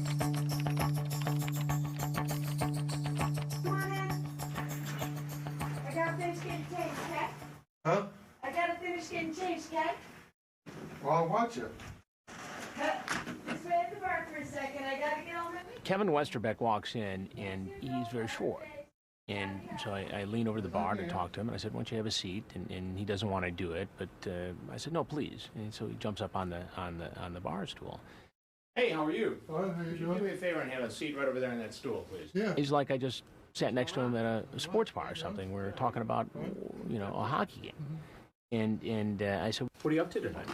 I gotta finish getting changed, okay? Huh? I gotta finish getting changed, okay? Well, I'll watch it. Just wait at the bar for a second. I gotta get on my way. Kevin Westerbeck walks in, and he's very short. And so I lean over to the bar to talk to him, and I said, "Why don't you have a seat?" And he doesn't want to do it, but I said, "No, please." And so he jumps up on the bar stool. Hey, how are you? Fine, how you Could you doing? do me a favor and have a seat right over there on that stool, please? Yeah. He's like, I just sat next to him at a sports bar or something. We were talking about, a hockey game. And I said, "What are you up to tonight?"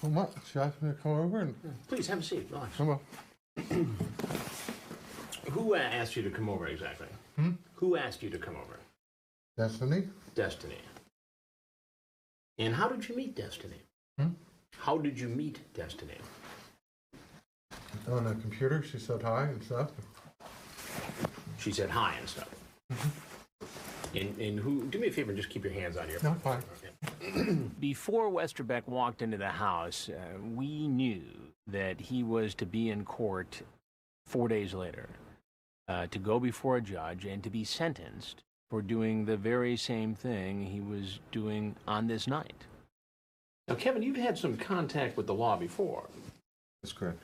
Well, what? She asked me to come over and Please have a seat. Relax. come on. Who asked you to come over exactly? Who asked you to come over? Destiny? Destiny. And how did you meet Destiny? How did you meet Destiny? On the computer, she said hi and stuff. She said hi and stuff. And who? Do me a favor and just keep your hands on your. No, fine. Before Westerbeck walked into the house, we knew that he was to be in court 4 days later, to go before a judge and to be sentenced for doing the very same thing he was doing on this night. Now, Kevin, you've had some contact with the law before. That's correct.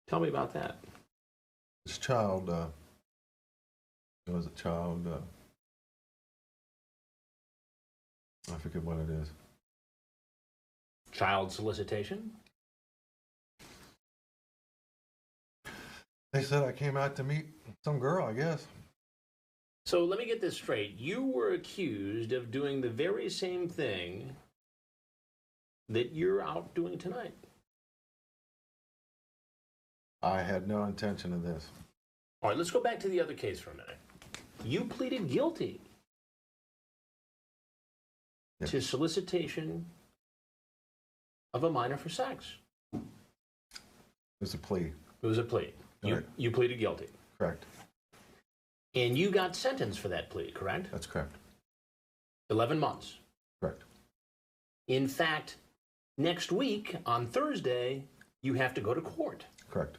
Tell me about that. This child, it was a child, I forget what it is. Child solicitation? They said I came out to meet some girl, I guess. So let me get this straight. You were accused of doing the very same thing that you're out doing tonight. I had no intention of this. All right, let's go back to the other case for a minute. You pleaded guilty to solicitation of a minor for sex. It was a plea. It was a plea. Right. You pleaded guilty. Correct. And you got sentenced for that plea, correct? That's correct. 11 months. Correct. In fact, next week, on Thursday, you have to go to court. Correct.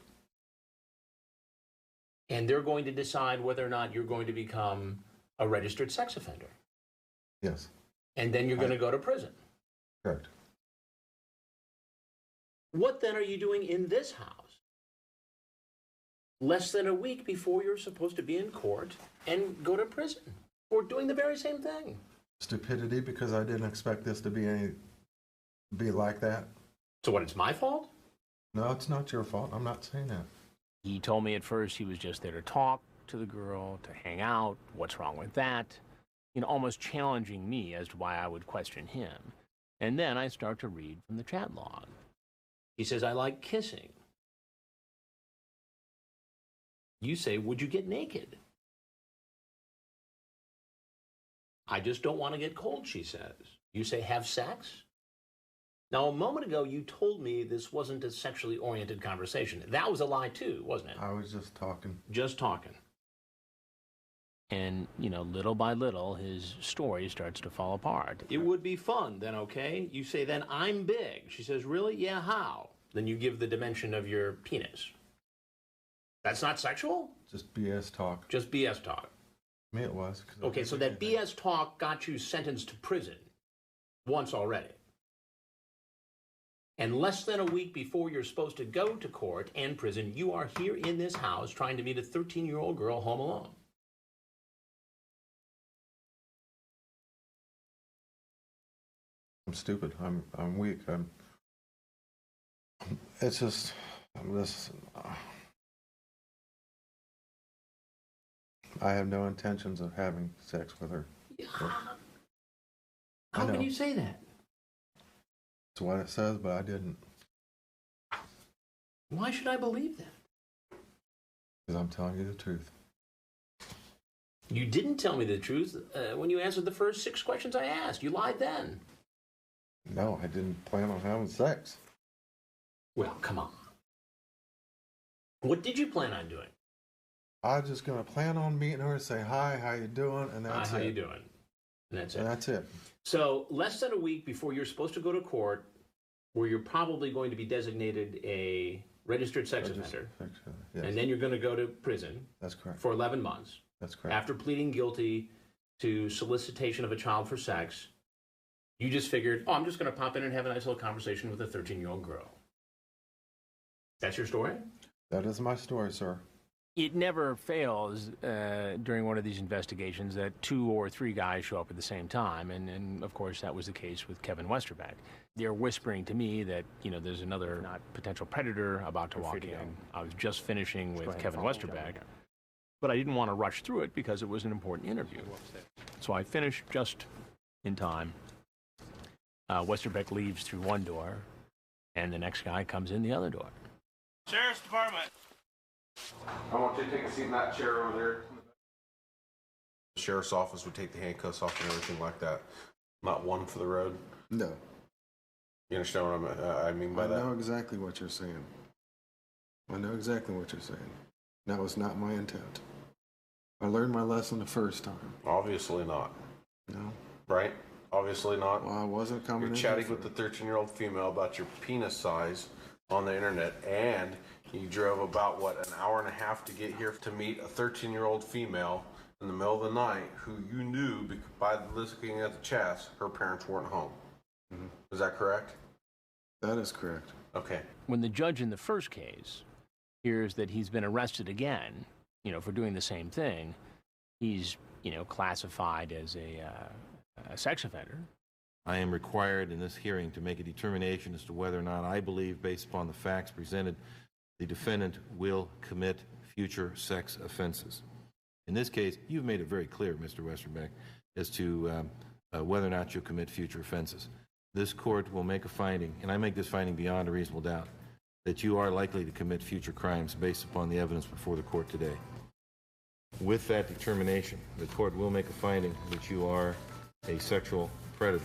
And they're going to decide whether or not you're going to become a registered sex offender. Yes. And then you're going to go to prison. Correct. What then are you doing in this house? Less than a week before you're supposed to be in court and go to prison for doing the very same thing. Stupidity, because I didn't expect this to be like that. So what, it's my fault? No, it's not your fault. I'm not saying that. He told me at first he was just there to talk to the girl, to hang out. What's wrong with that? Almost challenging me as to why I would question him. And then I start to read from the chat log. He says, I like kissing. You say, would you get naked? I just don't want to get cold, she says. You say, have sex? Now, a moment ago, you told me this wasn't a sexually oriented conversation. That was a lie, too, wasn't it? I was just talking. Just talking. And, little by little, his story starts to fall apart. It would be fun, then, okay? You say, then I'm big. She says, really? Yeah, how? Then you give the dimension of your penis. That's not sexual? Just BS talk. Just BS talk. Me it was. Okay, so that BS talk got you sentenced to prison once already. And less than a week before you're supposed to go to court and prison, you are here in this house trying to meet a 13-year-old girl home alone. I'm stupid. I'm weak. It's just this. I have no intentions of having sex with her. How can you say that? That's what it says, but I didn't. Why should I believe that? Because I'm telling you the truth. You didn't tell me the truth when you answered the first 6 questions I asked. You lied then. No, I didn't plan on having sex. Well, come on. What did you plan on doing? I was just gonna plan on meeting her, say hi, how you doing, and that's it. How you doing? And that's it. And that's it. So less than a week before you're supposed to go to court, where you're probably going to be designated a registered sex offender. Yes. And then you're going to go to prison That's correct. for 11 months. That's correct. After pleading guilty to solicitation of a child for sex, you just figured, oh, I'm just going to pop in and have a nice little conversation with a 13-year-old girl. That's your story? That is my story, sir. It never fails during one of these investigations that 2 or 3 guys show up at the same time, and of course that was the case with Kevin Westerbeck. They're whispering to me that, you know, there's another potential predator about to walk in. I was just finishing with Kevin Westerbeck, but I didn't want to rush through it because it was an important interview. So I finished just in time. Westerbeck leaves through one door, and the next guy comes in the other door. Sheriff's Department. I want you to take a seat in that chair over there. The sheriff's office would take the handcuffs off and everything like that. Not one for the road. No. You understand what I mean by I that? know exactly what you're saying. I know exactly what you're saying. That was not my intent. I learned my lesson the first time. Obviously not. No. Right? Obviously not. Well, I wasn't coming You're in chatting here with the 13-year-old female about your penis size on the internet, and you drove about, what, an hour and a half to get here to meet a 13-year-old female in the middle of the night who you knew by looking at the chats, her parents weren't home. Mm-hmm. Is that correct? That is correct. Okay. When the judge in the first case hears that he's been arrested again, you know, for doing the same thing, he's, you know, classified as a sex offender. I am required in this hearing to make a determination as to whether or not I believe, based upon the facts presented, the defendant will commit future sex offenses. In this case, you've made it very clear, Mr. Westerbeck, as to whether or not you'll commit future offenses. This court will make a finding, and I make this finding beyond a reasonable doubt, that you are likely to commit future crimes based upon the evidence before the court today. With that determination, the court will make a finding that you are a sexual predator.